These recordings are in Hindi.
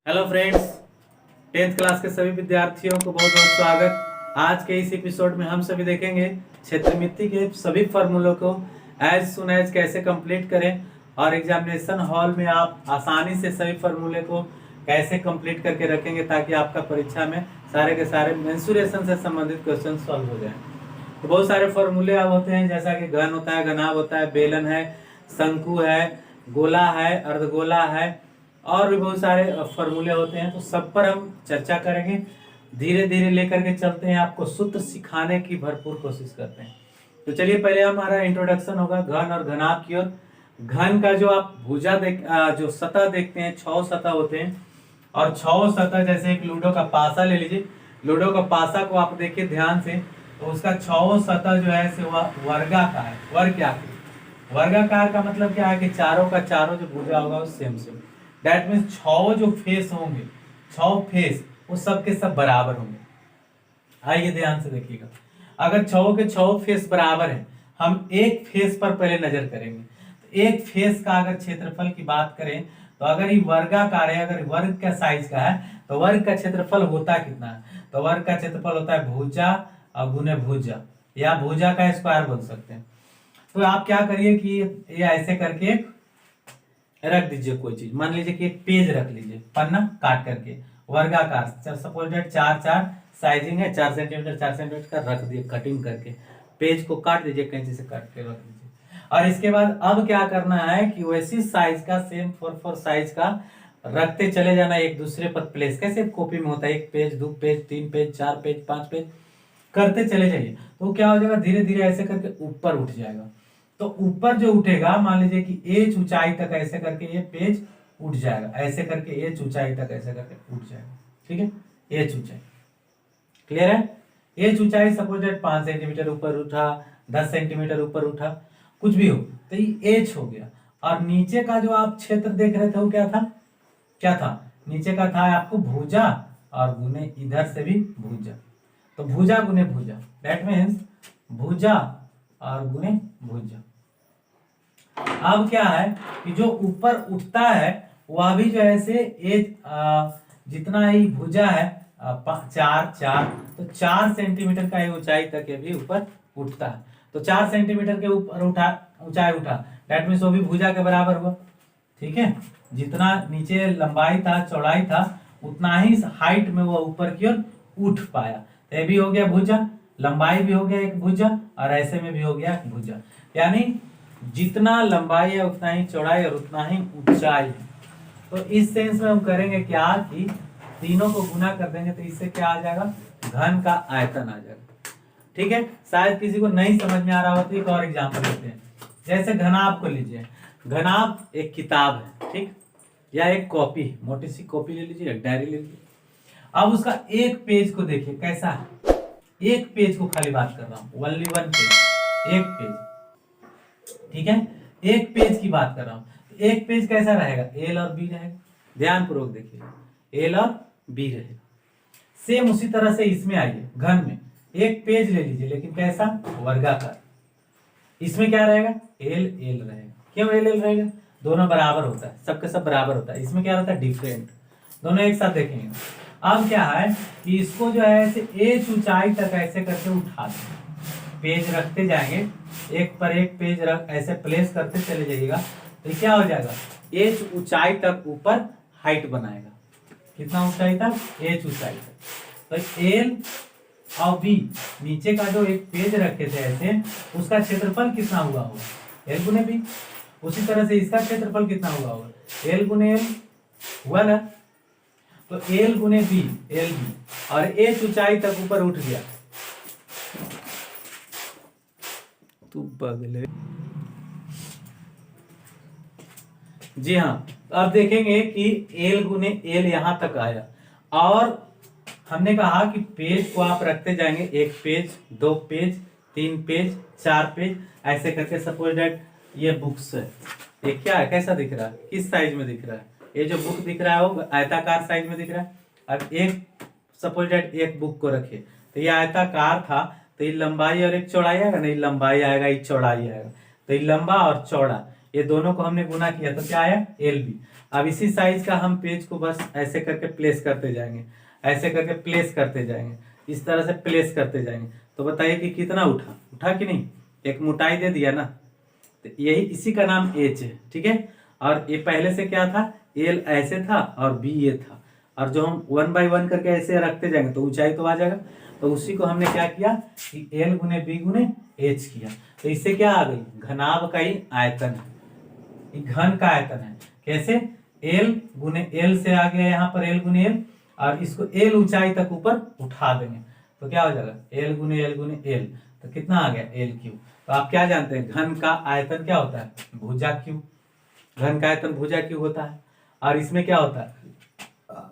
हेलो फ्रेंड्स, 10th क्लास के सभी विद्यार्थियों को बहुत बहुत स्वागत। आज के इस एपिसोड में हम सभी देखेंगे क्षेत्रमिति के सभी फॉर्मूलों को एज सुन एज कैसे कंप्लीट करें और एग्जामिनेशन हॉल में आप आसानी से सभी फॉर्मूले को कैसे कंप्लीट करके रखेंगे ताकि आपका परीक्षा में सारे के सारे मेंसुरेशन से संबंधित क्वेश्चन सॉल्व हो जाए। तो बहुत सारे फॉर्मूले अब होते हैं, जैसा कि घन होता है, घनाभ होता है, बेलन है, शंकु है, गोला है, अर्धगोला है और भी बहुत सारे फॉर्मूले होते हैं। तो सब पर हम चर्चा करेंगे, धीरे धीरे लेकर के चलते हैं, आपको सूत्र सिखाने की भरपूर कोशिश करते हैं। तो चलिए पहले हमारा इंट्रोडक्शन होगा घन और घनाभ की ओर। घन का जो आप भुजा जो सतह देखते हैं, 6 सतह होते हैं और 6 सतह, जैसे एक लूडो का पासा ले लीजिए। लूडो का पासा को आप देखिए ध्यान से, तो उसका 6 सतह जो है वह वर्गाकार है। वर्गाकार का मतलब क्या है कि चारों का चारों जो भुजा होगा वो सेम सेम। दैट मीन्स 6 जो फेस होंगे, 6 फेस वो सब के सब बराबर होंगे। आइए ध्यान से देखिएगा, अगर 6 के 6 फेस बराबर है, हम एक फेस पर पहले नजर करेंगे। तो एक फेस का अगर क्षेत्रफल की बात करें तो अगर ये वर्गाकार है, अगर वर्ग का साइज का है तो वर्ग का क्षेत्रफल होता कितना है? तो वर्ग का क्षेत्रफल होता है भुजा और गुने भुजा, या भुजा का स्क्वायर बोल सकते हैं। तो आप क्या करिए कि ये ऐसे करके रख दीजिए कोई चीज, मान लीजिए कि एक पेज रख लीजिए, पन्ना काट करके वर्गाकार, सपोज दैट 4 साइजिंग है, 4 सेंटीमीटर 4 सेंटीमीटर का रख दिए कटिंग करके। पेज को काट दीजिए, कैंची से काट के रख दीजिए। और इसके बाद अब क्या करना है कि वैसी साइज का सेम 4 साइज का रखते चले जाना एक दूसरे पर प्लेस। कैसे कॉपी में होता है, 1 page 2 page 3 page 4 page 5 page करते चले जाइए। तो क्या हो जाएगा, धीरे धीरे ऐसे करके ऊपर उठ जाएगा। तो ऊपर जो उठेगा, मान लीजिए कि एच ऊंचाई तक ऐसे करके ये पेज उठ जाएगा, ऐसे करके एच ऊंचाई तक ऐसे करके उठ जाएगा। ठीक है, एच ऊंचाई क्लियर है। एच ऊंचाई सपोज दैट 5 सेंटीमीटर ऊपर उठा, 10 सेंटीमीटर ऊपर उठा, कुछ भी हो, तो ये एच हो गया। और नीचे का जो आप क्षेत्र देख रहे थे वो क्या था? नीचे का था आपको भुजा और गुने इधर से भी भुजा। तो भुजा गुने भुजा, दैट मीन्स भुजा और गुने भुजा। अब क्या है कि जो ऊपर उठता है वह भी जो है से एक जितना ही भुजा है 4 तो 4 सेंटीमीटर का ऊंचाई तक ये भी ऊपर उठता है। तो 4 सेंटीमीटर के ऊपर ऊंचाई उठा, दैट मीन्स वो भी भुजा के बराबर हुआ। ठीक है, जितना नीचे लंबाई था चौड़ाई था उतना ही हाइट में वो ऊपर की ओर उठ पाया। तो ये भी हो गया भुजा, लंबाई भी हो गया एक भुजा और ऐसे में भी हो गया भुजा। यानी जितना लंबाई है उतना ही चौड़ाई और उतना ही ऊंचाई है। तो इस सेंस में हम करेंगे क्या कि तीनों को गुना कर देंगे तो इससे क्या आ जाएगा, घन का आयतन आ जाएगा। ठीक है, शायद किसी को नहीं समझ में आ रहा हो तो एक और एग्जांपल लेते हैं। जैसे घनाभ को लीजिए, घनाभ एक किताब है, ठीक, या एक कॉपी, मोटी सी कॉपी ले लीजिए, एक डायरी ले लीजिए। अब उसका एक पेज को देखिए कैसा है, एक पेज को खाली बात कर रहा हूं, ओनली 1 पेज, एक पेज। ठीक है, एक पेज की बात कर रहा हूं। एक पेज कैसा रहेगा, एल और बी रहेगा। ध्यान पूर्वक देखिए, एल और बी रहेगा। सेम उसी तरह से इसमें आइए, घन में एक पेज ले लीजिए लेकिन कैसा, वर्गाकार। इसमें क्या रहेगा, एल एल रहेगा। क्यों एल एल रहेगा, दोनों बराबर होता है, सबके सब बराबर होता है। इसमें क्या होता है, डिफरेंट, दोनों एक साथ देखेंगे। अब क्या है कि इसको जो है ऐसे एच ऊंचाई तक ऐसे करके उठा दें, पेज रखते जाएंगे, एक पर एक पेज रख ऐसे प्लेस करते चले जाइएगा। तो क्या हो जाएगा, एच ऊंचाई तक ऊपर हाइट बनाएगा। कितना ऊंचाई तक, एच ऊंचाई तक। तो एल और बी, नीचे का जो एक पेज रखे थे ऐसे, उसका क्षेत्रफल कितना हुआ होगा, एल गुने बी। उसी तरह से इसका क्षेत्रफल कितना हुआ होगा, एल गुने एल हुआ ना। तो एल गुने बी, एल बी, और एच ऊंचाई तक ऊपर उठ गया। तू बगले, जी हाँ, अब देखेंगे कि एल गुने एल यहां तक आया और हमने कहा कि पेज को आप रखते जाएंगे, एक पेज 2 पेज 3 पेज 4 पेज ऐसे करके। सपोज दैट ये बुक्स है, ये क्या है, कैसा दिख रहा है, किस साइज में दिख रहा है, ये जो बुक दिख रहा है वो आयताकार साइज में दिख रहा है। अब एक सपोज दैट एक बुक को रखिए, तो ये आयताकार था, तो ये लंबाई और एक चौड़ाई आएगा, नहीं लंबाई आएगा, ये चौड़ाई आएगा। तो ये लंबा और चौड़ा ये दोनों को हमने गुना किया तो क्या आया, एल बी। अब इसी साइज का हम पेज को बस ऐसे करके प्लेस करते जाएंगे, ऐसे करके प्लेस करते जाएंगे, इस तरह से प्लेस करते जाएंगे। तो बताइए कि कितना उठा, उठा कि नहीं, एक मोटाई दे दिया ना। तो यही इसी का नाम एच है, ठीक है। और ये पहले से क्या था, एल ऐसे था और बी ये था, और जो हम 1 बाई 1 करके ऐसे रखते जाएंगे तो ऊंचाई तो आ जाएगा। तो उसी को हमने क्या किया कि एल गुने बी गुने एच किया। तो इससे क्या आ गई, घनाभ का ही आयतन है, घन का आयतन है। कैसे, एल गुने एल से आ गया यहाँ पर एल गुने एल, और इसको एल ऊंचाई तक ऊपर उठा देंगे तो क्या हो जाएगा एल गुने एल, तो कितना आ गया एल क्यू। तो आप क्या जानते हैं, घन का आयतन क्या होता है, भुजा क्यू। घन का आयतन भुजा क्यू होता है। और इसमें क्या होता है,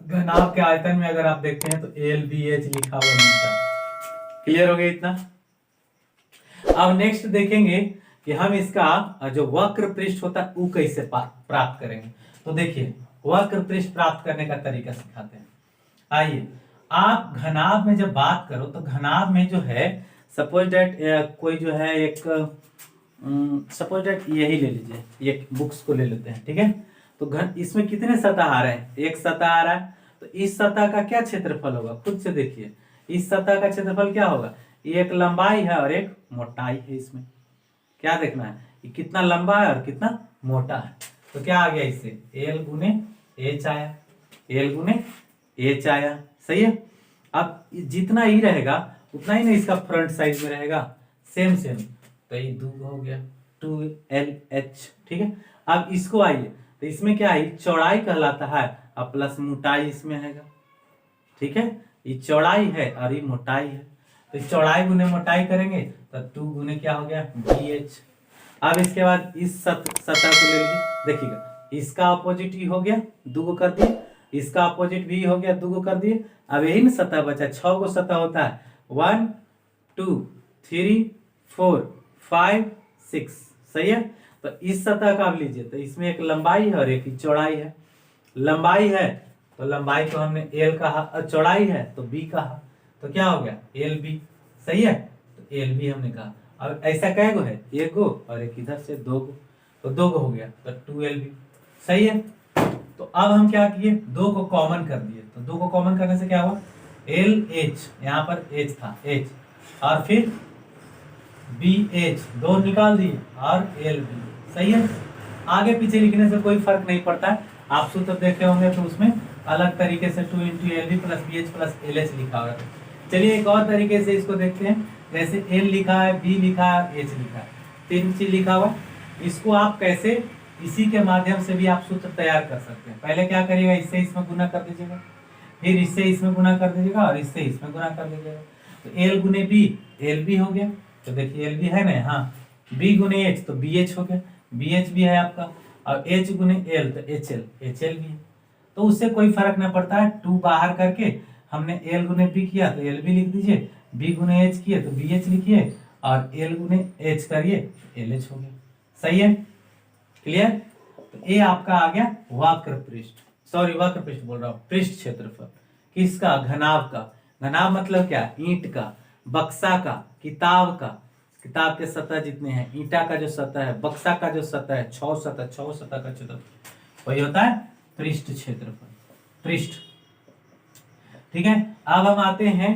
घनाभ के आयतन में अगर आप देखते हैं तो एल बी एच लिखा हुआ मिलता है। क्लियर हो गया इतना। अब नेक्स्ट देखेंगे कि हम इसका जो वक्र पृष्ठ होता है वो कैसे प्राप्त करेंगे। तो देखिए वक्र पृष्ठ प्राप्त करने का तरीका सिखाते हैं। आइए, आप घनाभ में जब बात करो तो घनाभ में जो है सपोज डेट कोई जो है एक सपोज डेट यही ले लीजिए, ये बुक्स को ले लेते हैं, ठीक है। तो घन इसमें कितने सतह आ रहे हैं, एक सतह आ रहा है। तो इस सतह का क्या क्षेत्रफल होगा, खुद से देखिए, इस सतह का क्षेत्रफल क्या होगा, एक लंबाई है और एक मोटाई है। इसमें क्या देखना है कि कितना लंबा है और कितना मोटा है। तो क्या आ गया इससे, एल गुने एच आया, एल गुने एच आया, सही है। अब जितना ही रहेगा उतना ही ना इसका फ्रंट साइड में रहेगा, सेम सेम। तो ये 2 हो गया 2LH, ठीक है। अब इसको आइए, तो इसमें क्या है, चौड़ाई कहलाता है और प्लस मोटाई इसमें है, ठीक है। ये चौड़ाई है और ये मोटाई है। तो चौड़ाई गुने मोटाई करेंगे तो 2 गुने क्या हो गया BH। अब इसके बाद इस सतह को ले लीजिए, देखिएगा इसका अपोजिट ही हो गया 2 कर दिए, इसका अपोजिट भी हो गया 2 कर दिए। अब यही ना सतह बचा, 6 को सतह होता है, 1 2 3 4 5 6, सही है। तो इस सतह का आप लीजिए, तो इसमें एक लंबाई है और एक ही चौड़ाई है। लंबाई है तो लंबाई को हमने एल कहा, और चौड़ाई है तो बी कहा, तो क्या हो गया एल बी, सही है। तो एल बी हमने कहा। अब ऐसा कै गो है, एक गो और एक इधर से 2 गो, तो 2 गो हो गया तो 2LB, सही है। तो अब हम क्या किए, 2 को कॉमन कर दिए। तो 2 को कॉमन करने से क्या हुआ, LH, यहाँ पर H था H, और फिर BH 2 निकाल दिए और LB, सही है। आगे पीछे लिखने से कोई फर्क नहीं पड़ता है, आप सूत्र देखे होंगे तो उसमें अलग तरीके से 2 × LB + BH + LH लिखा होगा। चलिए एक और तरीके से इसको देखते हैं, जैसे L लिखा है, B लिखा है, H लिखा है, 3 चीज लिखा हुआ। इसको आप कैसे, इसी के माध्यम से भी आप सूत्र तैयार कर सकते हैं। पहले क्या करिएगा, इससे इसमें गुना कर दीजिएगा, फिर इससे इसमें गुना कर दीजिएगा और इससे इसमें गुना कर दीजिएगा। तो L गुने B LB हो गया, तो देखिए LB है ना, हाँ। B गुने H तो BH हो गया, BH भी है आपका, और H गुने L तो HL भी है। तो उससे कोई फर्क ना पड़ता है, 2 बाहर करके हमने L गुने B किया तो LB लिख दीजिए, B गुने H किए तो BH लिखिए, और L गुने H करिए LH हो गया, सही है। क्लियर। तो ये आपका आ गया वक्र पृष्ठ, सॉरी वक्र पृष्ठ बोल रहा हूँ, पृष्ठ क्षेत्रफल किसका, घनाभ का। घनाभ मतलब क्या, ईंट का, बक्सा का, किताब का, किताब के सतह जितने हैं, ईंटा का जो सतह है, बक्सा का जो सतह है, 6 सतह का क्षेत्रफल वही होता है पृष्ठ क्षेत्रफल, पृष्ठ, ठीक है। अब हम आते हैं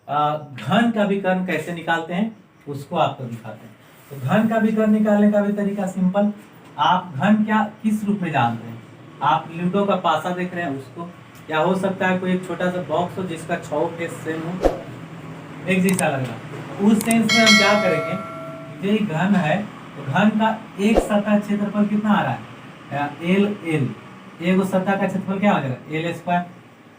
घन का विकर्ण कैसे निकालते हैं, उसको आपको दिखाते हैं। तो घन का विकर्ण निकालने का भी तरीका सिंपल। आप घन क्या किस रूप में जानते हैं, आप लूडो का पासा देख रहे हैं उसको, या हो सकता है कोई एक छोटा सा बॉक्स हो जिसका 6 फेस सेम हो, एक जैसा लग रहा, उस सेंस में हम क्या करेंगे, ये घन है तो घन का एक सतह क्षेत्रफल कितना आ रहा है, L, एक सतह का क्षेत्रफल क्या हो जाएगा L²।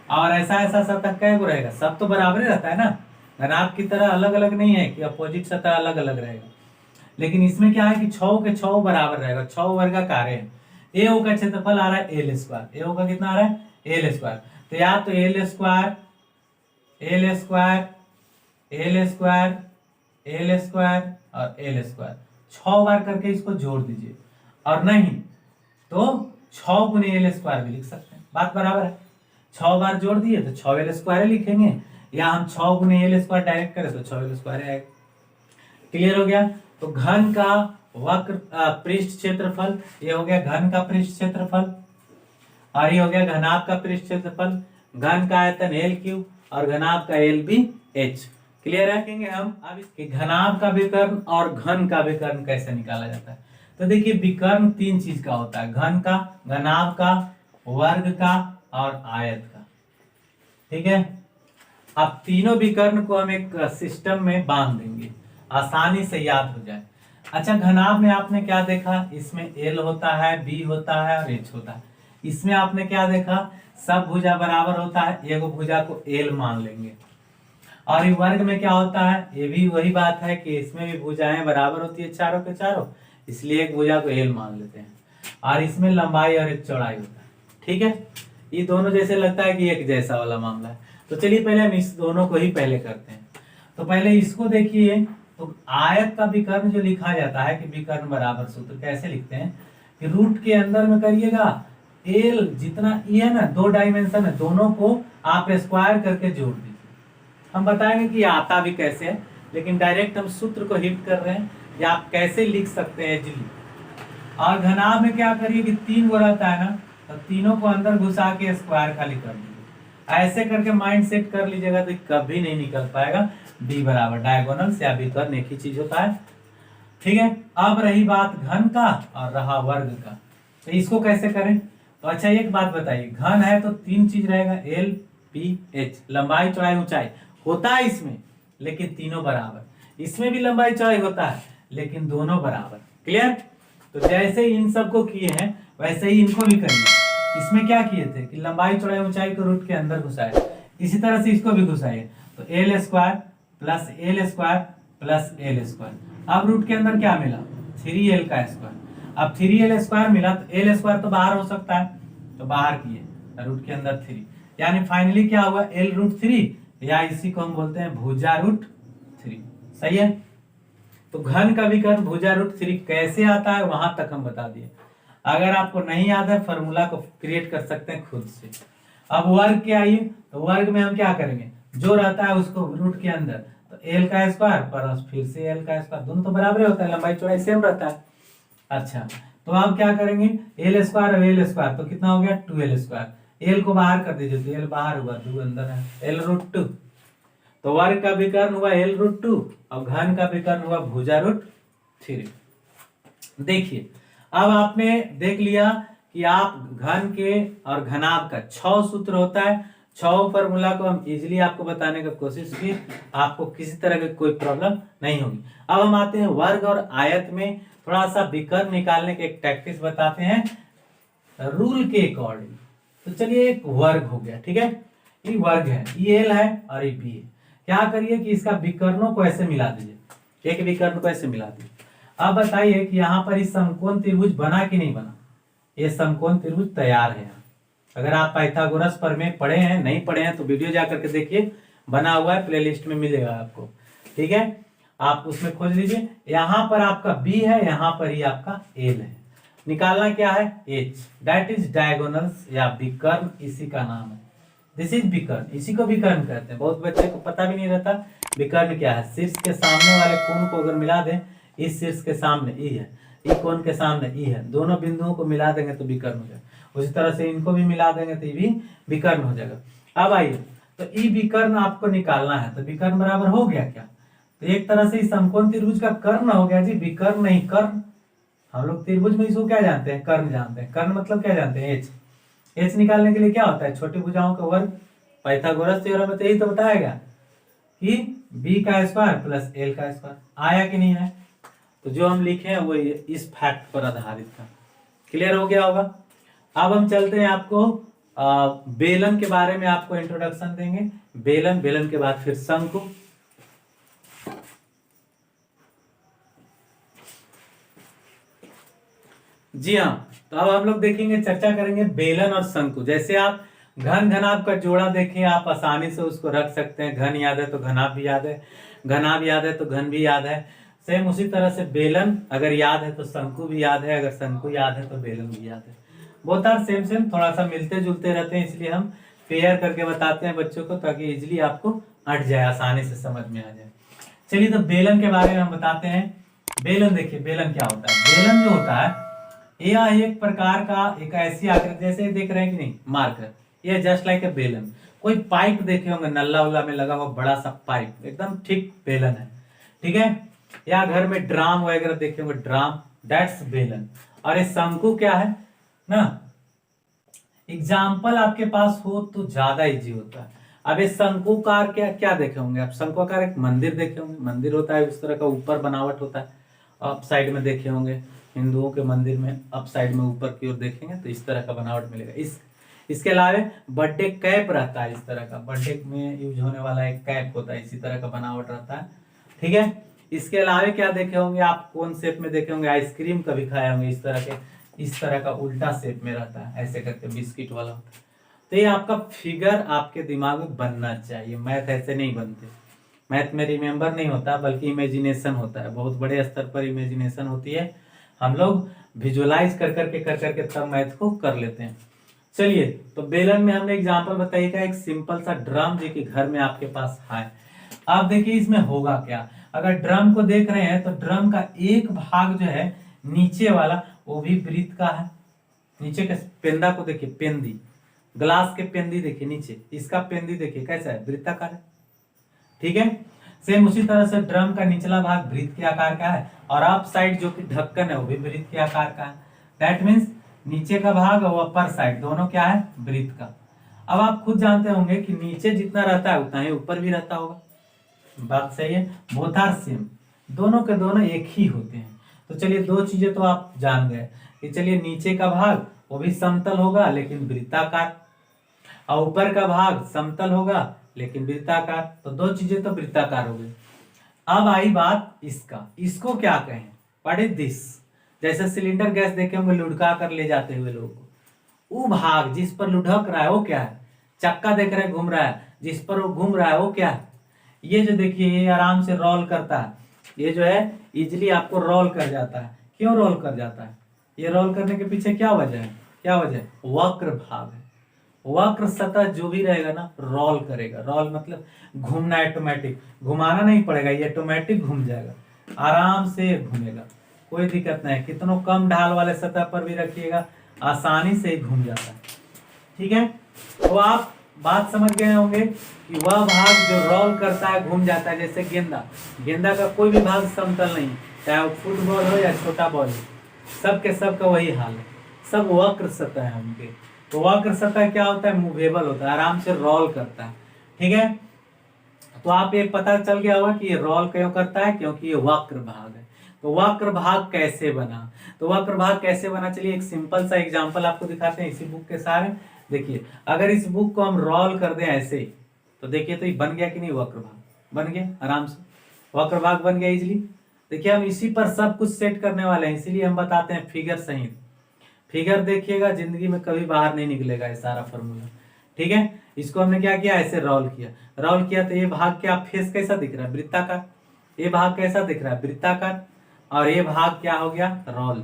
और ऐसा सतह कै गो रहेगा, सब तो बराबर ही रहता है ना, घनाभ की तरह अलग अलग नहीं है कि अपोजिट सतह अलग अलग रहेगा। लेकिन इसमें क्या है कि 6 के 6 बराबर रहेगा, 6 वर्गाकार है। AO का क्षेत्रफल आ रहा है L², AO का कितना आ रहा है L²। तो या तो L² और L², 6 बार करके इसको जोड़ दीजिए, और नहीं तो 6 गुने L² भी लिख सकते हैं, बात बराबर है। 6 बार जोड़ दिए तो 6L² लिखेंगे, या हम 6 गुने L² डायरेक्ट करें तो 6L² आएगा। क्लियर हो गया। तो घन का वक्र पृष्ठ क्षेत्रफल, ये हो गया घन का पृष्ठ क्षेत्रफल। और ये हो गया घनाभ का पृष्ठ क्षेत्रफल, घन का आयतन एल क्यू और घनाभ का एल बी एच। क्लियर रखेंगे हम। अब इसके घनाभ का विकर्ण और घन का विकर्ण कैसे निकाला जाता है। तो देखिए विकर्ण 3 चीज का होता है, घन का, घनाभ का, वर्ग का और आयत का। ठीक है, अब तीनों विकर्ण को हम एक सिस्टम में बांध देंगे, आसानी से याद हो जाए। अच्छा, घनाभ में आपने क्या देखा, इसमें एल होता है, बी होता है और एच होता है। इसमें आपने क्या देखा, सब भुजा बराबर होता है, एक भुजा को एल मान लेंगे। और ये वर्ग में क्या होता है, ये भी वही बात है कि इसमें भी भुजाएं बराबर होती है चारों के चारों, इसलिए एक भुजा को एल मान लेते हैं। और इसमें लंबाई और एक चौड़ाई होता है। ठीक है, ये दोनों जैसे लगता है कि एक जैसा वाला मामला है। तो चलिए पहले हम इस दोनों को ही पहले करते हैं। तो पहले इसको देखिए, तो आयत का विकर्ण जो लिखा जाता है कि विकर्ण बराबर सूत्र कैसे लिखते हैं कि रूट के अंदर में करिएगा, एल जितना ई है ना, 2 डायमेंशन है, दोनों को आप स्क्वायर करके जोड़ दीजिए। हम बताएंगे कि आता भी कैसे है, लेकिन डायरेक्ट हम सूत्र को हिट कर रहे हैं या आप कैसे लिख सकते हैं इजीली। और घनाभ में क्या करिए कि 3 गो रहता है ना, तो तीनों को अंदर घुसा के स्क्वायर खाली कर दीजिए। ऐसे करके माइंड सेट कर लीजिएगा तो कभी नहीं निकल पाएगा। बी बराबर डायगोनल से या विकर्ण एक ही चीज होता है। ठीक है, अब रही बात घन का और रहा वर्ग का, तो इसको कैसे करें। तो अच्छा एक बात बताइए, घन है तो 3 चीज रहेगा, एल पी एच, लंबाई चौड़ाई ऊंचाई होता है इसमें, लेकिन तीनों बराबर। इसमें भी लंबाई चौड़ाई होता है, लेकिन दोनों बराबर। क्लियर। तो जैसे इन सबको किए हैं वैसे ही इनको भी करिए। इसमें क्या किए थे कि लंबाई चौड़ाई ऊंचाई को रूट के अंदर घुसाए, इसी तरह से इसको भी घुसाइए। तो L square plus L square plus L square. अब रूट के अंदर क्या मिला, 3l का स्क्वायर। अब 3l स्क्वायर मिला तो एल स्क्वायर तो बाहर हो सकता है, तो बाहर किए रूट के अंदर 3, यानी फाइनली क्या हुआ, एल रूट 3, या इसी को हम बोलते हैं भुजा रूट 3। सही है। तो घन का विकर्ण भुजा रूट 3 कैसे आता है वहां तक हम बता दिए। अगर आपको नहीं याद है, फॉर्मूला को क्रिएट कर सकते हैं खुद से। अब वर्ग के आइए, तो वर्ग में हम क्या करेंगे, जो रहता है उसको रूट के अंदर, तो एल का स्क्वायर प्लस फिर से एल का स्क्वायर, दोनों तो बराबर होता है, लंबाई चौड़ाई सेम रहता है। अच्छा, तो आप क्या करेंगे, एल स्क्वायर और एल स्क्वायर, तो कितना हो गया 2l स्क्वायर। एल को बाहर कर दीजिए, तो एल बाहर हुआ, 2 अंदर है, एल रूट 2। तो वर्ग का विकर्ण हुआ एल रूट 2 और घन का विकर्ण हुआ भुजा रूट 3। देखिए, अब आपने देख लिया कि आप घन के और घनाभ का 6 सूत्र होता है। 6 फॉर्मूला को हम इजीली आपको बताने का कोशिश की, आपको किसी तरह की कोई प्रॉब्लम नहीं होगी। अब हम आते हैं वर्ग और आयत में, थोड़ा सा विकर्ण निकालने के एक टैक्टिस बताते हैं रूल के अकॉर्डिंग। तो चलिए, एक वर्ग हो गया, ठीक है, ये वर्ग है, ये एल है और ये बी है। क्या करिए कि इसका विकर्णों को ऐसे मिला दीजिए, एक विकर्ण को ऐसे मिला दीजिए। अब बताइए कि यहाँ पर इस समकोण त्रिभुज बना कि नहीं बना। ये समकोण त्रिभुज तैयार है। अगर आप पाइथागोरस प्रमेय पढ़े हैं, नहीं पढ़े हैं तो वीडियो जा करके देखिए, बना हुआ है, प्लेलिस्ट में मिलेगा आपको। ठीक है, आप उसमें खोज लीजिए। यहाँ पर आपका बी है, यहाँ पर ही आपका एल है। निकालना क्या है, एच, दैट इज डायगोनल्स या विकर्ण, इसी का नाम है। दिस इज विकर्ण, इसी को विकर्ण कहते हैं। बहुत बच्चे को पता भी नहीं रहता विकर्ण क्या है। शीर्ष के सामने वाले कोण को अगर मिला दें, इस शीर्ष के सामने ई है, ई कोण के सामने ई है, दोनों बिंदुओं को मिला देंगे तो विकर्ण हो जाएगा। उसी तरह से इनको भी मिला देंगे तो ये भी विकर्ण हो जाएगा। अब आइए, तो ई विकर्ण आपको निकालना है, तो विकर्ण बराबर हो गया क्या, तो एक तरह से समकोण त्रिभुज का कर्ण हो गया जी, विकर्ण नहीं कर्ण। हम लोग त्रिभुज में इसको क्या जानते हैं, कर्ण जानते हैं। कर्ण मतलब क्या जानते हैं, एच। एच निकालने के लिए क्या होता है, छोटी भुजाओं का वर्ग। पाइथागोरस थ्योरम में तो यही तो बताएगा कि बी का स्क्वायर प्लस एल का स्क्वायर। आया कि नहीं है, तो जो हम लिखे हैं वो इस फैक्ट पर आधारित था। क्लियर हो गया होगा। अब हम चलते हैं, आपको बेलन के बारे में आपको इंट्रोडक्शन देंगे। बेलन के बाद फिर शंकु। जी हाँ, तो अब हम लोग देखेंगे, चर्चा करेंगे बेलन और शंकु। जैसे आप घन घनाभ का जोड़ा देखें, आप आसानी से उसको रख सकते हैं। घन याद है तो घनाभ भी याद है, घनाभ याद है तो घन भी याद है। सेम उसी तरह से बेलन अगर याद है तो शंकु भी याद है, अगर शंकु याद है तो बेलन भी याद है। बोथ आर सेम थोड़ा सा मिलते जुलते रहते हैं, इसलिए हम पेयर करके बताते हैं बच्चों को, ताकि इजिली आपको अट जाए, आसानी से समझ में आ जाए। चलिए, तो बेलन के बारे में हम बताते हैं। बेलन देखिए, बेलन क्या होता है। बेलन जो होता है, यह एक प्रकार का एक ऐसी आकृति, जैसे देख रहे हैं कि नहीं मार्कर, ये जस्ट लाइक ए बेलन। कोई पाइप देखे होंगे नल्ला उल्ला में लगा हुआ बड़ा सा पाइप, एकदम ठीक बेलन है, ठीक है। या घर में ड्राम वगैरह देखे होंगे, ड्राम, दैट्स बेलन। और ये शंकु क्या है ना, एग्जाम्पल आपके पास हो तो ज्यादा इजी होता है। अब ये शंकुकार क्या क्या देखे होंगे आप, शंकुकार एक मंदिर देखे होंगे, मंदिर होता है उस तरह का, ऊपर बनावट होता है, अप साइड में देखे होंगे हिंदुओं के मंदिर में, अप साइड में ऊपर की ओर देखेंगे तो इस तरह का बनावट मिलेगा। इसके अलावा बर्थडे कैप रहता है, इस तरह का बर्थडे में यूज होने वाला एक कैप होता है, इसी तरह का बनावट रहता है, ठीक है। इसके अलावा क्या देखे होंगे आप, कौन शेप में देखे होंगे, आइसक्रीम कभी खाए होंगे, इस तरह के, इस तरह का उल्टा शेप में रहता है, ऐसे करके बिस्किट वाला होता है। तो ये आपका फिगर आपके दिमाग में बनना चाहिए, मैथ ऐसे नहीं बनते, मैथ में रिमेंबर नहीं होता बल्कि इमेजिनेशन होता है, बहुत बड़े स्तर पर इमेजिनेशन होती है, हम लोग विजुअलाइज कर करके तब मैथ को कर लेते हैं। चलिए, तो बेलन में हमने एग्जांपल बताइएगा, एक सिंपल सा ड्रम जो कि घर में आपके पास है। आप देखिए इसमें होगा क्या, अगर ड्रम को देख रहे हैं तो ड्रम का एक भाग जो है नीचे वाला वो भी वृत्त का है, नीचे के पेंदा को देखिए, पेंदी, ग्लास के पेंदी देखिए नीचे, इसका पेंदी देखिए कैसा है, वृत्ताकार है, ठीक है। सेम उसी तरह से ड्रम का निचला भाग वृत्त के आकार का है, और अप साइड जो कि ढक्कन है वो भी वृत्त के आकार का है। दैट मीन्स नीचे का भाग और अपर साइड दोनों क्या है, वृत्त का। अब आप खुद जानते होंगे कि नीचे जितना रहता है उतना ही ऊपर भी रहता होगा, बात सही है, बोथ आर सेम, दोनों के दोनों एक ही होते हैं। तो चलिए दो चीजें तो आप जान गए कि चलिए नीचे का भाग वो भी समतल होगा लेकिन वृत्ताकार, और ऊपर का भाग समतल होगा लेकिन वृत्ताकार, तो दो चीजें तो वृत्ताकार हो गई। अब आई बात इसका, इसको क्या कहें, व्हाट इज दिस, जैसे सिलेंडर गैस देखे होंगे लुढ़का कर ले जाते हुए लोगों को, वो भाग जिस पर लुढ़क रहा है वो क्या है, चक्का देख रहे घूम रहा है, जिस पर वो घूम रहा है वो क्या है, ये जो देखिए ये आराम से रोल करता है, ये जो है इजिली आपको रोल कर जाता है। क्यों रोल कर जाता है, ये रोल करने के पीछे क्या वजह है, क्या वजह है, वक्र भाग है, वक्र सतह जो भी रहेगा ना रोल करेगा, रोल मतलब घूमना, ऑटोमेटिक, घुमाना नहीं पड़ेगा, ये ऑटोमेटिक घूम जाएगा, आराम से घूमेगा, कोई दिक्कत नहीं, कितनों कम ढाल वाले सतह पर भी रखिएगा आसानी से ही घूम जाता है, ठीक है। तो आप बात समझ गए होंगे कि वह भाग जो रोल करता है घूम जाता है, जैसे गेंदा, गेंदा का कोई भी भाग समतल नहीं, चाहे वो फुटबॉल हो या छोटा बॉल हो, सबके सब का वही हाल है, सब वक्र सतह है उनके। तो वक्र सतह क्या होता है, मूवेबल होता है, आराम से रोल करता है, ठीक है। तो आप ये पता चल गया होगा कि ये रोल क्यों करता है, क्योंकि ये वक्र भाग है। तो वक्र भाग कैसे बना, तो वक्र भाग कैसे बना, चलिए एक सिंपल सा एग्जांपल आपको दिखाते हैं इसी बुक के सारे। देखिए अगर इस बुक को हम रोल कर दें ऐसे, तो देखिए तो ये बन गया कि नहीं, वक्र भाग बन गया, आराम से वक्र भाग बन गया इजिली। देखिए हम इसी पर सब कुछ सेट करने वाले हैं, इसीलिए हम बताते हैं फिगर सहित, फिगर देखिएगा जिंदगी में कभी बाहर नहीं निकलेगा ये सारा फॉर्मूला, ठीक है। इसको हमने क्या किया, ऐसे रोल किया, रोल किया तो ये भाग क्या, फेस कैसा दिख रहा है, वृत्ताकार, ये भाग कैसा दिख रहा है, वृत्ताकार, और ये भाग क्या हो गया, रोल,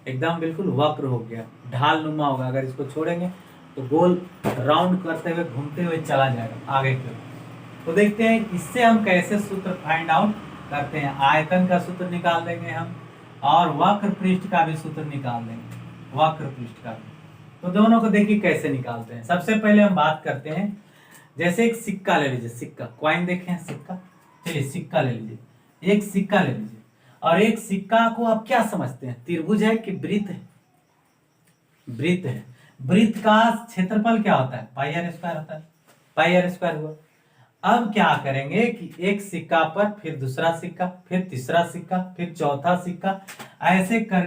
एकदम बिल्कुल वक्र हो गया, ढाल नुमा होगा, अगर इसको छोड़ेंगे तो गोल राउंड करते हुए घूमते हुए चला जाएगा आगे की ओर। तो देखते हैं इससे हम कैसे सूत्र फाइंड आउट करते हैं, आयतन का सूत्र निकाल देंगे हम, और वक्र पृष्ठ का भी सूत्र निकाल देंगे, वक्र पृष्ठ का भी। तो दोनों को देखिए कैसे निकालते हैं। सबसे पहले हम बात करते हैं, जैसे एक सिक्का ले लीजिए, सिक्का, कॉइन देखे हैं सिक्का, चलिए सिक्का ले लीजिए, एक सिक्का ले लीजिए, और एक सिक्का को आप क्या समझते हैं, त्रिभुज है कि वृत्त है, वृत्त है, वृत्त का क्षेत्रफल क्या होता है, पाई आर स्क्वायर होता है, पाई आर स्क्वायर हुआ। अब क्या करेंगे कि एक सिक्का पर फिर दूसरा सिक्का, फिर तीसरा सिक्का, फिर चौथा सिक्का, ऐसे कर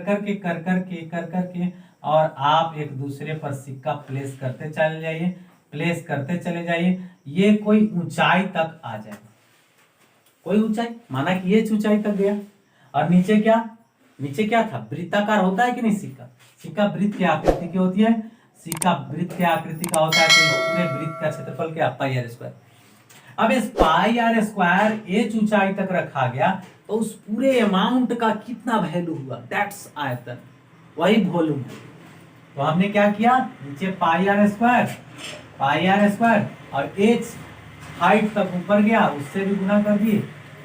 करके और आप एक दूसरे पर सिक्का प्लेस करते चले जाइए, प्लेस करते चले जाइए, ये कोई ऊंचाई तक आ जाएगा, कोई ऊंचाई, माना कि ये ऊंचाई तक गया, और नीचे क्या, नीचे क्या था, वृत्ताकार होता है कि नहीं सिक्का, सिक्का वृत्त की आकृति की होती है, सिक्का वृत्त की आकृति का होता है, तो पूरे वृत्त का क्षेत्रफल क्या, पाई आर स्क्वायर। अब इस पाई आर स्क्वायर एच ऊंचाई तक रखा गया, तो उस पूरे अमाउंट का कितना वैल्यू हुआ, दैट्स आयतन, वही वॉल्यूम है। तो हमने क्या किया, नीचे पाई आर स्क्वायर और एच हाइट तक ऊपर गया, उससे भी गुना कर दिए,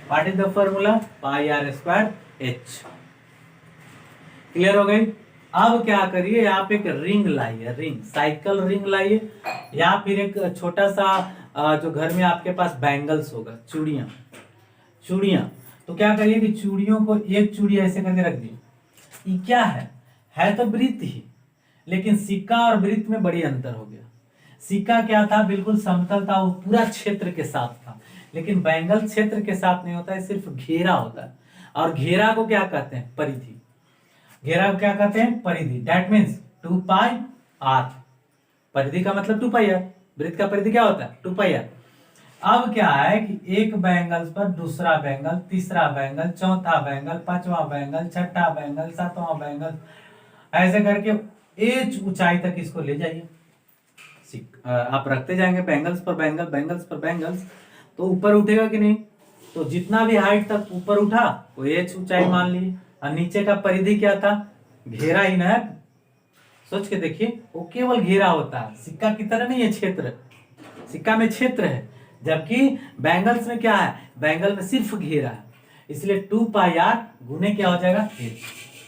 what is the formula, pi r square h. Clear हो गई। अब क्या करिए, आप एक रिंग लाइए, रिंग, साइकिल रिंग लाइए, या फिर एक छोटा सा जो घर में आपके पास बैंगल्स होगा, चूड़ियां, चूड़ियां, तो क्या करिए कि चूड़ियों को एक चूड़ी ऐसे करके रख दिए। ये क्या है तो वृत्त ही, लेकिन सिक्का और वृत्त में बड़ी अंतर हो गया। सिक्का क्या था, बिल्कुल समतल था, वो पूरा क्षेत्र के साथ था, लेकिन बैंगल क्षेत्र के साथ नहीं होता है, सिर्फ घेरा होता है। और घेरा को क्या कहते हैं, परिधि। घेरा को क्या कहते हैं, परिधि। That means 2πr। परिधि का मतलब 2πr, वृत्त का परिधि क्या होता है, 2πr। अब क्या है कि एक बैंगल पर दूसरा बैंगल, तीसरा बैंगल, चौथा बैंगल, पांचवा बैंगल, छठा बैंगल, सातवां बैंगल, ऐसे करके एच ऊंचाई तक इसको ले जाइए। आप रखते जाएंगे बैंगल्स पर बैंगल, बैंगल्स पर बैंगल्स, तो ऊपर उठेगा कि नहीं, तो जितना भी हाइट तक ऊपर उठा वो एच ऊंचाई मान ली। और नीचे का परिधि क्या था, घेरा ही ना है। सोच के देखिए, वो केवल घेरा होता है, सिक्का की तरह नहीं है क्षेत्र। सिक्का में क्षेत्र है, जबकि बैंगल्स में क्या है, बैंगल में सिर्फ घेरा है। इसलिए 2πr गुने क्या हो जाएगा, h।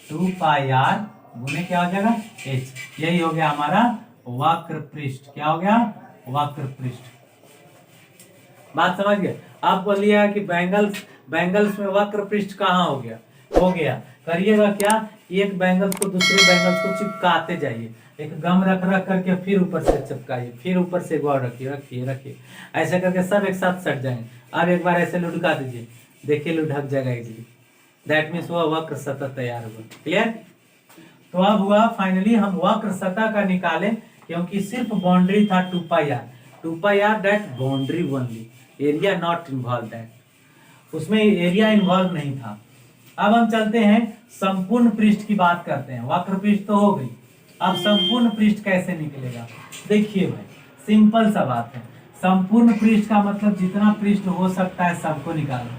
2πr गुने क्या हो जाएगा, h। यही हो गया हमारा वक्र पृष्ठ। क्या हो गया, वक्र पृष्ठ। बात समझ गए। आप बोलिएगा कि बैंगल्स में वक्र पृष्ठ कहाँ हो गया, हो गया। करिएगा क्या, एक बैंगल्स को दूसरे बैंगल्स को चिपकाते जाइए, एक गम रख करके फिर ऊपर से चिपकाइए, फिर ऊपर से गौर रखिए, रखिए रखिए, ऐसे करके सब एक साथ सट जाएंगे। अब एक बार ऐसे लुढ़का दीजिए, देखिए लुढ़क जाएगा इजीली। दैट मीन्स वह वक्र सतह तैयार हुआ। क्लियर। तो अब हुआ फाइनली हम वक्र सतह का निकालें, क्योंकि सिर्फ बाउंड्री था 2πr, 2πr that boundary only, area not involve that, उसमें एरिया इन्वॉल्व नहीं था। अब हम चलते हैं संपूर्ण पृष्ठ की बात करते हैं। वक्र पृष्ठ तो हो गई, अब संपूर्ण पृष्ठ कैसे निकलेगा। देखिए भाई, सिंपल सा बात है। संपूर्ण पृष्ठ का मतलब जितना पृष्ठ हो सकता है सबको निकालो,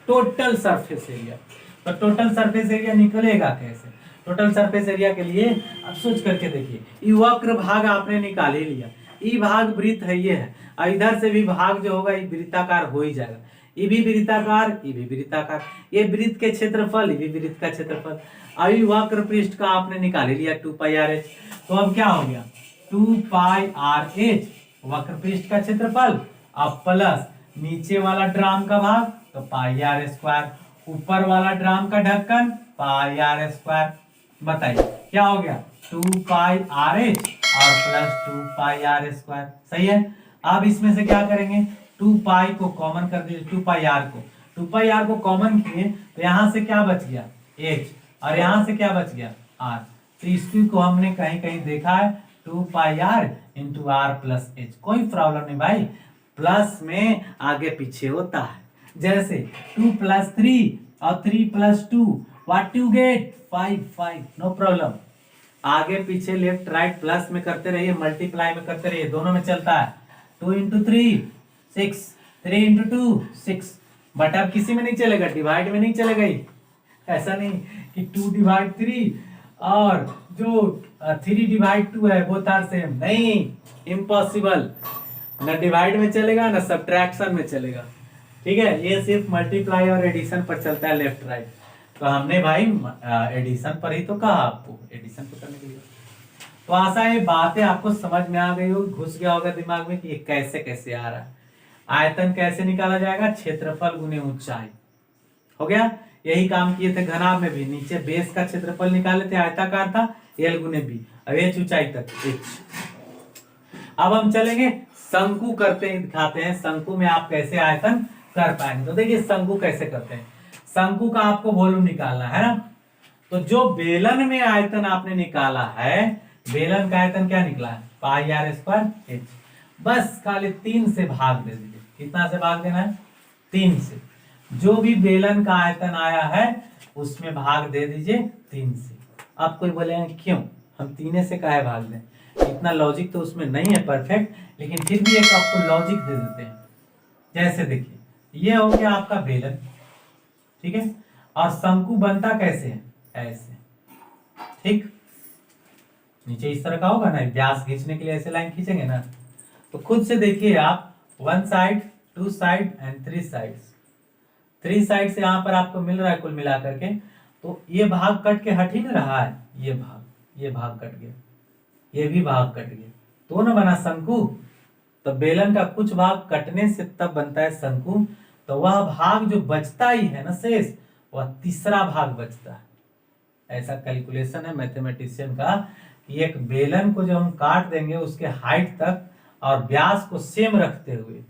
टोटल सरफेस एरिया। तो टोटल सरफेस एरिया निकलेगा कैसे, टोटल सरफेस एरिया के लिए अब सोच करके देखिए, ये वक्र भाग आपने निकाल ही लिया, ये भाग वृत्त है, ये है, और इधर से भी भाग जो होगा ये वृत्ताकार हो ही जाएगा। ये भी वृत्ताकार, ये भी वृत्ताकार, ये वृत्त के क्षेत्रफल, ये भी वृत्त का क्षेत्रफल। अभी वक्र पृष्ठ का आपने निकाल लिया 2πrh। तो अब क्या हो गया, 2πrh वक्र पृष्ठ का क्षेत्रफल, अब प्लस नीचे वाला ड्राम का भाग तो πr², ऊपर वाला ड्राम का ढक्कन πr²। बताइए क्या हो गया, 2πrh और प्लस 2πr²। सही है। अब इसमें से क्या करेंगे, 2π को कॉमन कर दीजिए, 2πr को कॉमन किए तो यहां से क्या बच गया, h, और यहां से क्या बच गया, r। तो इसकी को हमने कहीं कहीं देखा है 2πr × r + h। कोई प्रॉब्लम नहीं भाई, प्लस में आगे पीछे होता है। जैसे 2 + 3 और 3 + 2, what you get, 5, no problem. आगे पीछे लेफ्ट राइट प्लस में करते रहिए, मल्टीप्लाई में करते रहिए, दोनों में चलता है। 2 × 3 6, 3 × 2 6, बट अब किसी में नहीं चलेगा, डिवाइड में नहीं चलेगा ही। ऐसा नहीं कि 2/3 और जो 3/2 है वो तार सेम, नहीं, इम्पॉसिबल। न डिवाइड में चलेगा न सब्ट्रैक्शन में चलेगा। ठीक है, ये सिर्फ मल्टीप्लाई और एडिशन पर चलता है, लेफ्ट राइट। तो हमने भाई एडिशन पर ही तो कहा आपको, एडिशन पर करने के लिए। तो आशा है बातें आपको समझ में आ गई हो, घुस गया होगा दिमाग में कि ये कैसे कैसे आ रहा है। आयतन कैसे निकाला जाएगा, क्षेत्रफल गुने ऊंचाई। हो गया, यही काम किए थे घनाभ में भी। नीचे बेस का क्षेत्रफल निकाले थे, आयताकार था, L × B, अब h ऊंचाई तक h। अब हम चलेंगे शंकु करते हैं, दिखाते हैं शंकु में आप कैसे आयतन कर पाएंगे। तो देखिए शंकु कैसे करते हैं। शंकु का आपको वॉल्यूम निकालना है ना, तो जो बेलन में आयतन आपने निकाला है, बेलन का आयतन क्या निकला है, πr²h। बस खाली 3 से भाग दे दीजिए। कितना से भाग देना है, 3 से। जो भी बेलन का आयतन आया है उसमें भाग दे दीजिए 3 से। आप कोई बोलेंगे क्यों हम 3 से काहे भाग दें, इतना लॉजिक तो उसमें नहीं है परफेक्ट, लेकिन फिर भी एक आपको लॉजिक दे देते हैं। जैसे देखिए, ये हो गया आपका बेलन, ठीक है, और शंकु बनता कैसे है, ऐसे, ठीक। नीचे इस तरह का होगा ना, व्यास खींचने के लिए ऐसे लाइन खींचेंगे ना, तो खुद से देखिए आप, 1 side 2 side and 3 sides. 3 side से यहाँ पर आपको मिल रहा है कुल मिला करके तो ये भाग कट के हट ही ना रहा है, ये भाग कट गया, ये भी भाग कट गया, तो ना बना शंकु। तो बेलन का कुछ भाग कटने से तब बनता है शंकु। तो वह भाग जो बचता ही है ना शेष, वह तीसरा भाग बचता है। ऐसा कैलकुलेशन है मैथमेटिशियन का कि एक बेलन को जब हम काट देंगे उसके हाइट तक और व्यास को सेम रखते हुए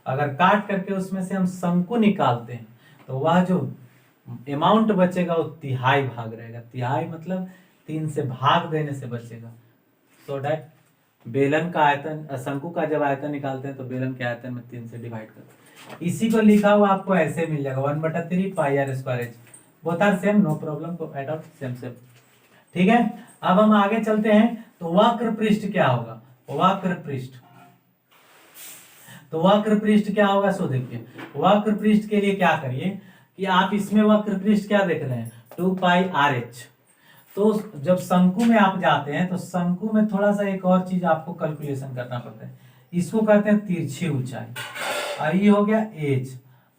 अगर काट करके उसमें से हम शंकु निकालते हैं तो वह जो अमाउंट बचेगा वो तिहाई भाग रहेगा। तिहाई मतलब 3 से भाग देने से बचेगा। सो डैट बेलन का आयतन, शंकु का जब आयतन निकालते हैं तो बेलन के आयतन में 3 से डिवाइड करते हैं। इसी को लिखा हुआ आपको ऐसे मिल जाएगा 1/3 pi r square h. Both are same, no problem, को ऐड आउट सेम। ठीक है, अब हम आगे चलते हैं। तो वक्र पृष्ठ क्या होगा? वक्र पृष्ठ, तो वक्र पृष्ठ क्या होगा? सो देखिए, वक्र पृष्ठ के लिए क्या करिए कि आप इसमें वक्र पृष्ठ क्या देख रहे हैं? 2 पाई आर एच। तो जब शंकु में आप जाते हैं तो शंकु में थोड़ा सा एक और चीज आपको कैलकुलेशन करना पड़ता है। इसको कहते हैं तिरछी ऊंचाई, और ये हो गया एच,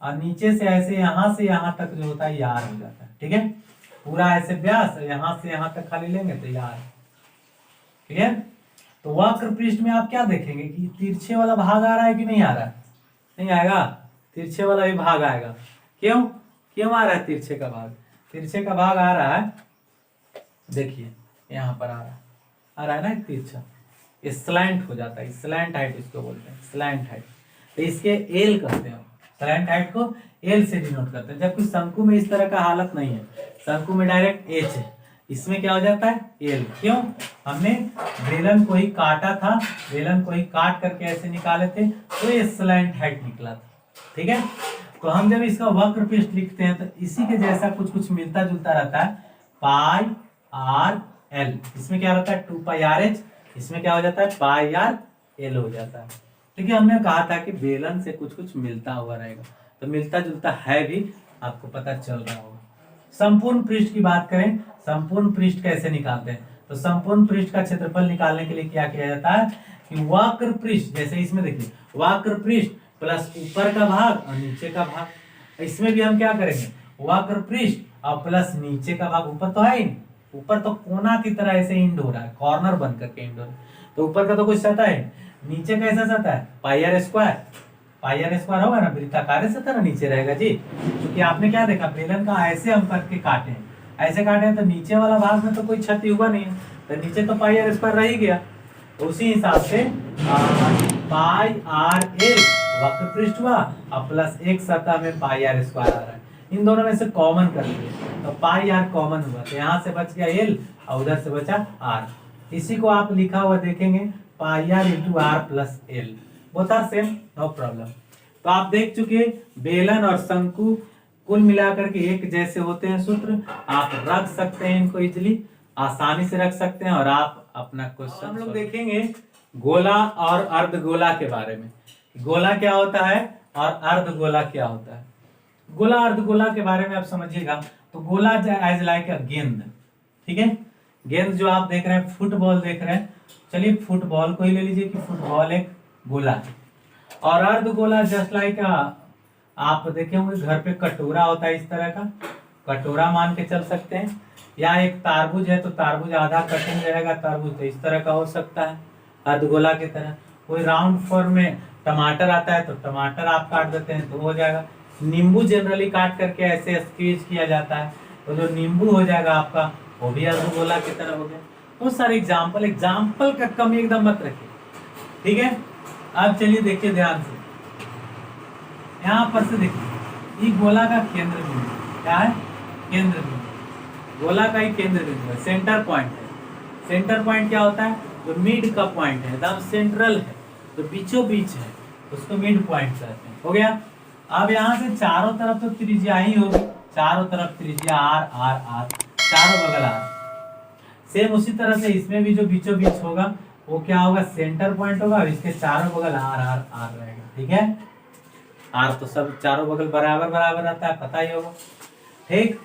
और नीचे से ऐसे यहां से यहां तक जो होता है यार हो जाता है। ठीक है, पूरा ऐसे व्यास यहां से यहां तक खाली लेंगे तो यार। ठीक है, तो वक्र पृष्ठ में आप क्या देखेंगे कि तिरछे वाला भाग आ रहा है कि नहीं आ रहा है? नहीं आएगा, तिरछे वाला भी भाग आएगा। क्यों क्यों आ रहा है तिरछे का भाग? तिरछे का भाग आ रहा है, देखिए यहाँ पर आ रहा है ना एक तिरछा, स्लैंट हो जाता है। स्लैंट हाइट इसको बोलते हैं, स्लैंट हाइट। तो इसके एल कहते हैं, स्लैंट हाइट को एल से डिनोट करते हैं। जबकि शंकु में इस तरह का हालत नहीं है, शंकु में डायरेक्ट एच है, इसमें क्या हो जाता है? एल। क्यों? हमने बेलन को ही काटा था, बेलन को ही काट करके ऐसे निकाले थे तो ये स्लैंट हाइट निकला था। ठीक है, तो हम जब इसका वक्र पृष्ठ लिखते हैं तो इसी के जैसा कुछ कुछ मिलता जुलता रहता है, पाई आर एल। इसमें क्या रहता है? 2 पाई आर एच, इसमें क्या हो जाता है? पाई आर एल हो जाता है। ठीक है, हमने कहा था कि बेलन से कुछ कुछ मिलता हुआ रहेगा, तो मिलता जुलता है भी, आपको पता चल रहा होगा। संपूर्ण पृष्ठ की बात करें, संपूर्ण पृष्ठ कैसे निकालते हैं? तो संपूर्ण पृष्ठ का क्षेत्रफल निकालने के लिए क्या किया जाता है कि वक्र पृष्ठ, जैसे इसमें देखिए वक्र पृष्ठ प्लस ऊपर का भाग और नीचे का भाग। इसमें भी हम क्या करेंगे? वक्र पृष्ठ और प्लस नीचे का भाग। ऊपर तो है ही, ऊपर तो कोना की तरह ऐसे इंड हो रहा है, कॉर्नर बन करके इंड हो रहा है, तो ऊपर का तो कुछ सतह है, नीचे कैसा सतह है? Pi r square. Pi r square होगा ना, वृत्ताकार सतह ना नीचे रहेगा जी। क्योंकि आपने क्या देखा, बेलन का ऐसे हम करके काटे हैं, ऐसे काटे हैं तो नीचे वाला भाग में तो कोई क्षति हुआ नहीं है, तो नीचे तो पाई आर स्क्वायर रह ही गया। तो उसी हिसाब से पाई आर एल वक्र पृष्ठ हुआ और प्लस एक सतह में पाई आर स्क्वायर आ रहा है। इन दोनों में से कॉमन कर लिए तो पाई आर कॉमन हुआ, तो यहाँ से बच गया एल और उधर से बचा आर। इसी को आप लिखा हुआ देखेंगे pi r into r plus l, both are same, no problem. तो आप देख चुके बेलन और शंकु कुल मिलाकर के एक जैसे होते हैं सूत्र, आप रख सकते हैं इनको इजिली, आसानी से रख सकते हैं। और आप अपना क्वेश्चन हम लोग देखेंगे गोला और अर्धगोला के बारे में। गोला क्या होता है और अर्धगोला क्या होता है। गोला अर्धगोला के बारे में आप समझिएगा, तो गोला एज लाइक अ गेंद। ठीक है, गेंद जो आप देख रहे हैं, फुटबॉल देख रहे हैं, चलिए फुटबॉल को ही ले लीजिए कि फुटबॉल एक गोला है। और अर्धगोला जस्ट लाइक आप देखे होंगे घर पे कटोरा होता है, इस तरह का कटोरा मान के चल सकते हैं। या एक तारबूज है तो तारबूज आधा कटिंग रहेगा, तारबूज तो इस तरह का हो सकता है अर्धगोला की तरह। कोई राउंड फॉर्म में टमाटर आता है तो टमाटर आप काट देते हैं तो हो जाएगा। नींबू जनरली काट करके ऐसे स्क्वीज किया जाता है तो जो नींबू हो जाएगा आपका, वो भी अर्धगोला की तरह हो गया। बहुत सारे एग्जाम्पल का कमी एकदम मत रखिए। ठीक है, अब चलिए देखिए ध्यान से, यहाँ पर से देखिए ये गोला का केंद्र बिंदु क्या है? केंद्र बिंदु, गोला का ही केंद्र बिंदु है, सेंटर पॉइंट है। सेंटर पॉइंट क्या होता है? जो मिड का पॉइंट है, एकदम सेंट्रल है, तो बीचों बीच है, उसको मिड पॉइंट कहते हैं। हो गया। अब यहाँ से चारों तरफ तो त्रिज्या ही होगी, चारों तरफ त्रिज्या आर आर आर, चारों बगल आर। सेम उसी तरह से इसमें भी जो बीचों बीच होगा वो क्या होगा? सेंटर पॉइंट होगा, और इसके चारों बगल आर आर आर रहेगा। ठीक है, आर तो सब चारों बगल बराबर बराबर रहता है, पता ही होगा। ठीक,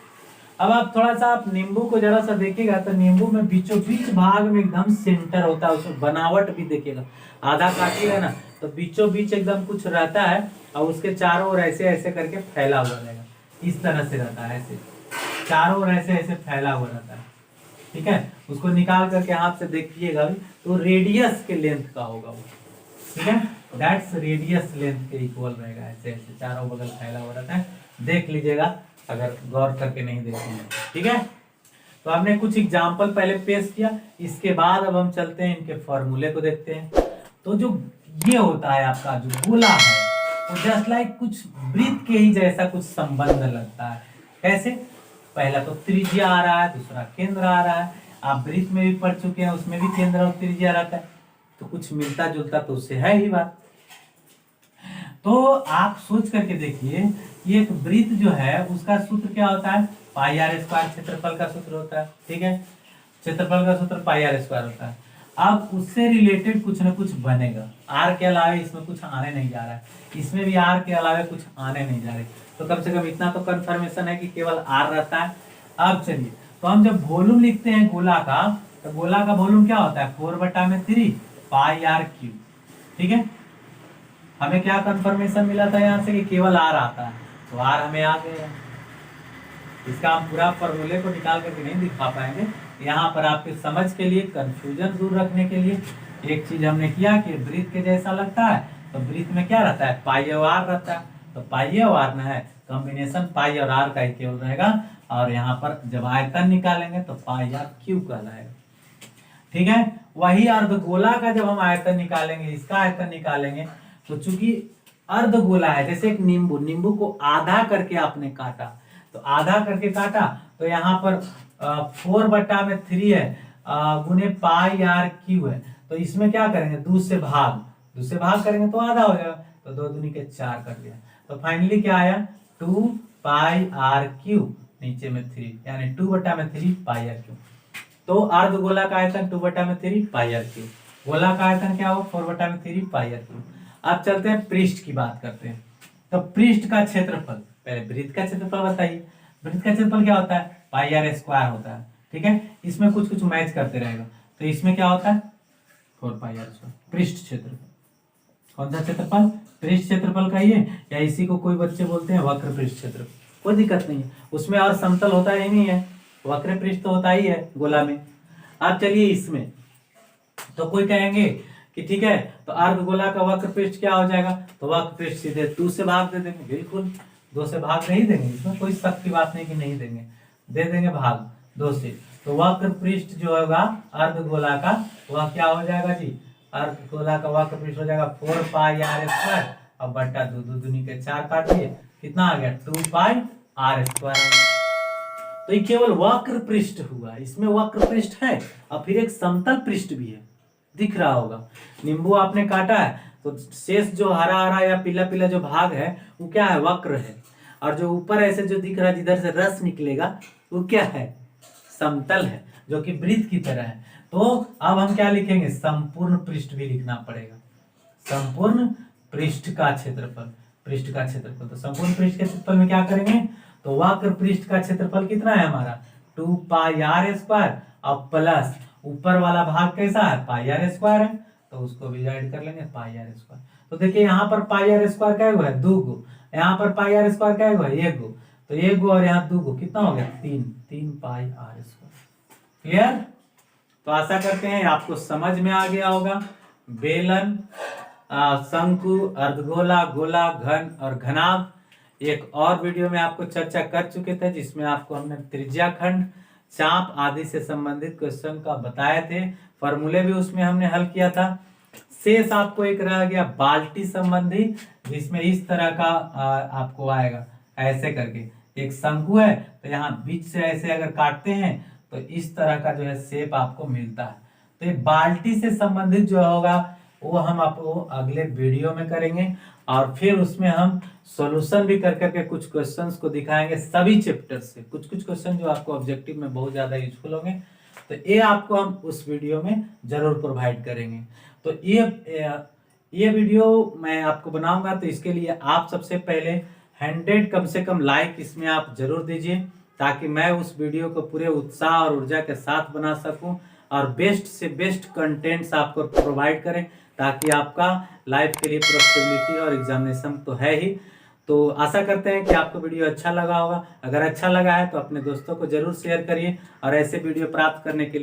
अब आप थोड़ा सा आप नींबू को जरा सा देखिएगा तो नींबू में बीचों बीच भाग में एकदम सेंटर होता है, उसमें बनावट भी देखिएगा, आधा काटिएगा ना तो बीचों बीच एकदम कुछ रहता है और उसके चारों ओर ऐसे ऐसे करके फैला हुआ रहेगा, इस तरह से रहता है ऐसे। चारों ओर ऐसे ऐसे फैला हुआ रहता है, ठीक है। उसको निकाल करके हाथ से देखिएगा भी तो रेडियस के लेंथ का होगा वो, ठीक है। दैट्स रेडियस लेंथ के इक्वल रहेगा, ऐसे ऐसे चारों बगल फैला हुआ रहता है। देख लीजिएगा अगर गौर करके नहीं देखेंगे, ठीक है। तो हमने कुछ एग्जाम्पल पहले पेश किया, इसके बाद अब हम चलते हैं इनके फॉर्मूले को देखते हैं। तो जो ये होता है आपका जो गोला है वो जस्ट लाइक कुछ वृत्त के ही जैसा कुछ संबंध लगता है। कैसे? पहला तो त्रिज्या आ रहा है, दूसरा केंद्र आ रहा है। आप वृत्त में भी पढ़ चुके हैं, उसमें भी केंद्र और त्रिज्या रहता है, तो कुछ मिलता जुलता तो उससे है ही बात। तो आप सोच करके देखिए कि एक वृत्त जो है उसका सूत्र क्या होता है, पाई आर स्क्वायर क्षेत्रफल का सूत्र होता है, ठीक है। क्षेत्रफल का सूत्र पाई आर स्क्वायर होता है। अब उससे रिलेटेड कुछ ना कुछ बनेगा, आर के अलावे इसमें कुछ आने नहीं जा रहा है, इसमें भी आर के अलावे कुछ आने नहीं जा रहे, तो कम से कम इतना तो कंफर्मेशन है कि केवल आर रहता है। अब चलिए, तो हम जब वॉल्यूम लिखते हैं गोला का, तो गोला का वॉल्यूम क्या होता है, 4/3 पाई आर क्यूब, ठीक है। हमें क्या कंफर्मेशन मिला था यहाँ से कि केवल आर आता है, तो आर हमें आ गया। इसका हम पूरा फॉर्मूले को निकाल करके नहीं दिखा पाएंगे, यहाँ पर आपके समझ के लिए, कंफ्यूजन दूर रखने के लिए एक चीज हमने किया कि वृत्त के जैसा लगता है, तो वृत्त में क्या रहता है, पाई और आर रहता है, तो पाई और आर ना है, कॉम्बिनेशन पाई और आर का ही केवल रहेगा। और यहाँ पर जब आयतन निकालेंगे तो पाई आर क्यूब कहलाएगा, ठीक है। वही अर्धगोला का जब हम आयतन निकालेंगे, इसका आयतन निकालेंगे, तो चूंकि अर्धगोला है, जैसे एक नींबू, नींबू को आधा करके आपने काटा, तो आधा करके काटा तो यहाँ पर 4/3 है गुने पाई आर क्यू है, तो इसमें क्या करेंगे, 2 से भाग करेंगे तो आधा हो जाएगा, तो 2 दूनी के 4 कर दिया, तो फाइनली क्या आया 2 पाई आर क्यू, नीचे में 3, यानी 2/3 पाई आर क्यू। तो अर्धगोला का आयतन 2/3 पाई आर क्यू, गोला का आयतन क्या हो 4/3 पाई आर क्यू। अब चलते हैं पृष्ठ की बात करते हैं। तो पृष्ठ का क्षेत्रफल, पहले वृत्त का क्षेत्रफल बताइए। वृत्त का क्षेत्रफल क्या होता है, पाई आर स्क्वायर होता है, ठीक है। इसमें कुछ कुछ मैच करते रहेगा, तो इसमें क्या होता है 4 पाई आर स्क्वायर। पृष्ठ क्षेत्रफल कौन सा क्षेत्रफल, पृष्ठ क्षेत्रफल का ही है, या इसी को कोई बच्चे बोलते हैं वक्र पृष्ठ क्षेत्रफल, कोई दिक्कत नहीं है, उसमें और समतल होता ही नहीं है, वक्र पृष्ठ तो होता ही है गोला में। अब चलिए इसमें, तो कोई कहेंगे कि ठीक है, तो अर्धगोला का वक्र पृष्ठ क्या हो जाएगा, तो वक्र पृष्ठ सीधे 2 से भाग दे देंगे, बिल्कुल 2 से भाग नहीं देंगे, इसमें कोई शक की बात नहीं कि नहीं देंगे, दे देंगे भाग 2 से। तो वक्र पृष्ठ जो होगा अर्धगोला का, वह क्या हो जाएगा जी, अर्धगोला का वक्र पृष्ठ हो जाएगा 4 पाई आर स्क्वायर, अब बट्टा 2, 2 दूनी के 4 काट दिए, कितना आ गया 2 पाई आर स्क्वायर। तो ये केवल वक्र पृष्ठ हुआ, इसमें वक्र पृष्ठ है और फिर एक समतल पृष्ठ भी है, दिख रहा होगा। नींबू आपने काटा है तो शेष जो हरा हरा या पीला पीला जो भाग है वो क्या है, वक्र है, और जो ऊपर ऐसे जो दिख रहा है जिधर से रस निकलेगा वो क्या है, समतल है, जो कि वृत्त की तरह है। तो अब हम क्या लिखेंगे, संपूर्ण पृष्ठ भी लिखना पड़ेगा, संपूर्ण पृष्ठ का क्षेत्रफल, पृष्ठ का क्षेत्रफल। तो संपूर्ण पृष्ठ के क्षेत्रफल में क्या करेंगे, तो वक्र पृष्ठ का क्षेत्रफल कितना है हमारा 2 पाई आर स्क्वायर, और प्लस ऊपर वाला भाग कैसा है पाई आर स्क्वायर है, तो उसको भी ऐड कर लेंगे पाई आर स्क्वायर। तो देखिए यहाँ पर पाई आर स्क्वायर क्या हुआ है 2 गो, यहाँ पर पाई आर स्क्वायर क्या हुआ है 1 गो, तो 1 गो और यहाँ 2 गो, कितना हो गया 3 पाई आर स्क्वायर। क्लियर? तो आशा करते हैं आपको समझ में आ गया होगा। बेलन, शंकु, अर्धगोला, गोला, घन और घनाभ एक और वीडियो में आपको चर्चा कर चुके थे, जिसमें आपको हमने त्रिज्याखंड, चाप आदि से संबंधित क्वेश्चन का बताए थे, फॉर्मूले भी उसमें हमने हल किया था। शेष आपको एक रह गया बाल्टी संबंधी, जिसमें इस तरह का आपको आएगा, ऐसे करके एक शंकु है, तो यहाँ बीच से ऐसे अगर काटते हैं तो इस तरह का जो है शेप आपको मिलता है। तो ये बाल्टी से संबंधित जो होगा वो हम आपको अगले वीडियो में करेंगे, और फिर उसमें हम सॉल्यूशन भी कर करके कुछ क्वेश्चंस को दिखाएंगे सभी चैप्टर से, कुछ कुछ क्वेश्चन जो आपको ऑब्जेक्टिव में बहुत ज्यादा यूजफुल होंगे, तो ये आपको हम उस वीडियो में जरूर प्रोवाइड करेंगे। तो ये वीडियो मैं आपको बनाऊंगा, तो इसके लिए आप सबसे पहले 100 कम से कम लाइक इसमें आप जरूर दीजिए, ताकि मैं उस वीडियो को पूरे उत्साह और ऊर्जा के साथ बना सकूं और बेस्ट से बेस्ट कंटेंट्स आपको प्रोवाइड करें, ताकि आपका लाइफ के लिए प्रोफिटेबिलिटी और एग्जामिनेशन तो है ही, तो आशा करते हैं कि आपको वीडियो अच्छा लगा होगा। अगर अच्छा लगा है तो अपने दोस्तों को जरूर शेयर करिए और ऐसे वीडियो प्राप्त करने के लिए